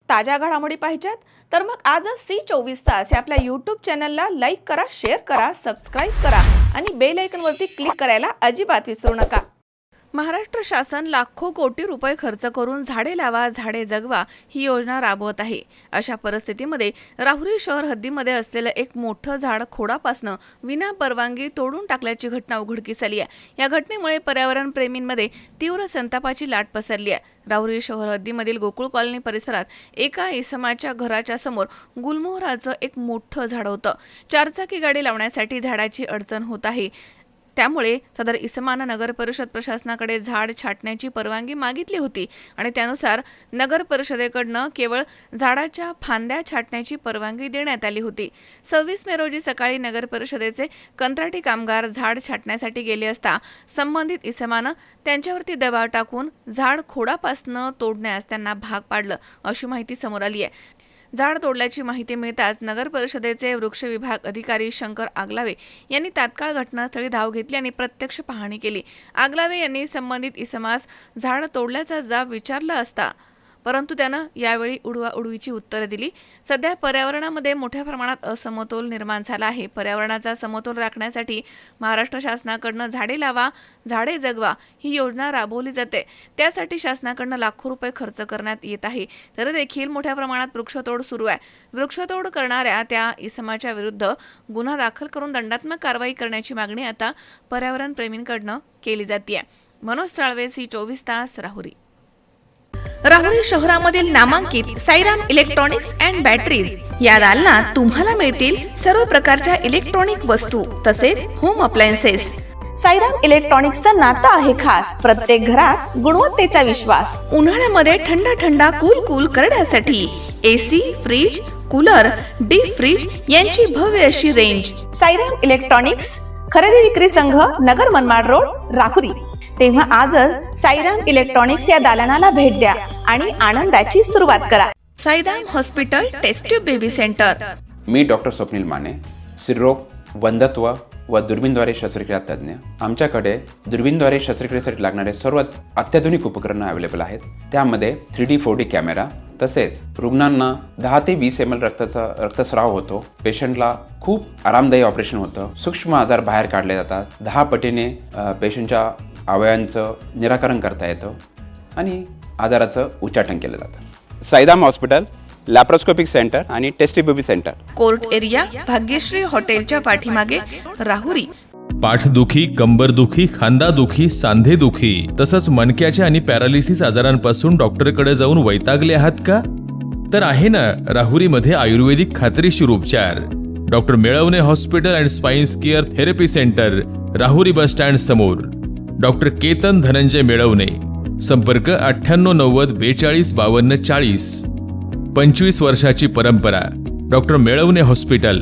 ताज्या घडामोडी पाहिजेत तर मग आजच C24 तास या आपल्या YouTube चॅनलला लाईक करा, शेअर करा, सबस्क्राइब करा आणि बेल आयकॉनवरती क्लिक करायला अजिबात विसरू नका। महाराष्ट्र शासन लाखो कोटी रुपये खर्च करून झाडे लावा झाडे जगवा ही योजना राबवत आहे। अशा परिस्थितीमध्ये राहुरी शहर हद्दीमध्ये असलेलं एक मोठं झाड खोडापासून विना परवानगी तोडून टाकल्याची घटना उघडकीस आली आहे। या घटनेमुळे पर्यावरण प्रेमींमध्ये तीव्र संतापाची लाट पसरली आहे। राहुरी शहर हद्दीमधील गोकुळ कॉलनी परिसरात एका इसमाच्या घराच्या समोर गुलमोहराचं एक मोठं झाड होतं। चारचाकी गाडी लावण्यासाठी झाडाची अडचण होत आहे। त्यामुळे सदर इसमानं नगर परिषद प्रशासनाकडे झाड छाटण्याची परवानगी मागितली होती आणि त्यानुसार नगर परिषदेकडनं केवळ झाडाच्या फांद्या छाटण्याची परवानगी देण्यात आली होती। 26 मे रोजी सकाळी नगर परिषदेचे कंत्राटी कामगार झाड छाटण्यासाठी गेले असता संबंधित इसमानं त्यांच्यावरती दबाव टाकून झाड खोडापासून तोडण्यास त्यांना भाग पाडलं अशी माहिती समोर आली आहे। झाड तोडल्याची माहिती मिळताच नगर परिषदेचे वृक्ष विभाग अधिकारी शंकर आगलावे यांनी तात्काळ घटनास्थळी धाव घेतली आणि प्रत्यक्ष पाहणी केली। आगलावे यांनी संबंधित इसमास झाड तोडल्याचा जाब विचारला असता परंतु त्यानं यावेळी उडवाउडवीची उत्तरे दिली। सध्या पर्यावरणामध्ये मोठ्या प्रमाणात असमतोल निर्माण झाला आहे। पर्यावरणाचा समतोल राखण्यासाठी महाराष्ट्र शासनाकडनं झाडे लावा झाडे जगवा ही योजना राबवली जाते। त्यासाठी शासनाकडनं लाखो रुपये खर्च करण्यात येत आहे, तरी देखील मोठ्या प्रमाणात वृक्षतोड सुरू आहे। वृक्षतोड करणाऱ्या त्या इसमाच्या विरुद्ध गुन्हा दाखल करून दंडात्मक कारवाई करण्याची मागणी आता पर्यावरण प्रेमींकडनं केली जाते। मनोज साळवे, C24 तास, राहुरी। राहुरी शहरामधील नामांकित साईराम इलेक्ट्रॉनिक्स अँड बॅटरीज या दालनात तुम्हाला मिळतील सर्व प्रकारच्या इलेक्ट्रॉनिक वस्तू तसेच होम अप्लायन्सेस। साईराम इलेक्ट्रॉनिक्सचं नातं आहे खास, प्रत्येक घरात गुणवत्तेचा विश्वास। उन्हाळ्यामध्ये थंड कूल करण्यासाठी AC, fridge, cooler, deep freeze यांची भव्य अशी रेंज। साईराम इलेक्ट्रॉनिक्स खरेदी विक्री संघ, नगर मनमाड रोड, राहुरी। तेव्हा आजच साईराम इलेक्ट्रॉनिक्स या दालनाला भेट द्या आणि आनंदाची सुरुवात करा। Sairam hospital test tube baby centre. मी डॉक्टर स्वप्नील माने, स्त्रीरोग, वंध्यत्व व दुर्बीणद्वारे शस्त्रक्रिया तज्ञ। आमच्याकडे दुर्बीणद्वारे शस्त्रक्रियेसाठी लागणारे सर्व अत्याधुनिक उपकरणं अवेलेबल आहेत। त्यामध्ये 3D 4D कॅमेरा, तसेच रुग्णांना 10 ते 20 ml रक्तस्राव होतो। पेशंटला खूप आरामदायी ऑपरेशन होतं। सूक्ष्म आजार बाहेर काढले जातात। 10 पटीने पेशंटच्या अवयवांचं निराकरण करता येतं आणि आजाराचं उच्चाटन केलं जातं। साईराम हॉस्पिटल, लॅप्रोस्कोपिक सेंटर आणि test baby centre, court area, Bhagyashree हॉटेलच्या पाठीमागे, राहुरी। पाठदुखी, कंबरदुखी, खांदादुखी, सांधेदुखी तसंच मणक्याच्या आणि पॅरालिसिस आजारांपासून डॉक्टरकडे जाऊन वैतागले आहात का? तर आहे ना राहुरीमध्ये आयुर्वेदिक खात्रीशीर उपचार। Doctor Melavane hospital and spines care therapy centre, Rahuri bus stand समोर। डॉक्टर केतन धनंजय मेळवणे, संपर्क 9890 42 52 40। 25 वर्षाची परंपरा, डॉक्टर मेळवणे हॉस्पिटल।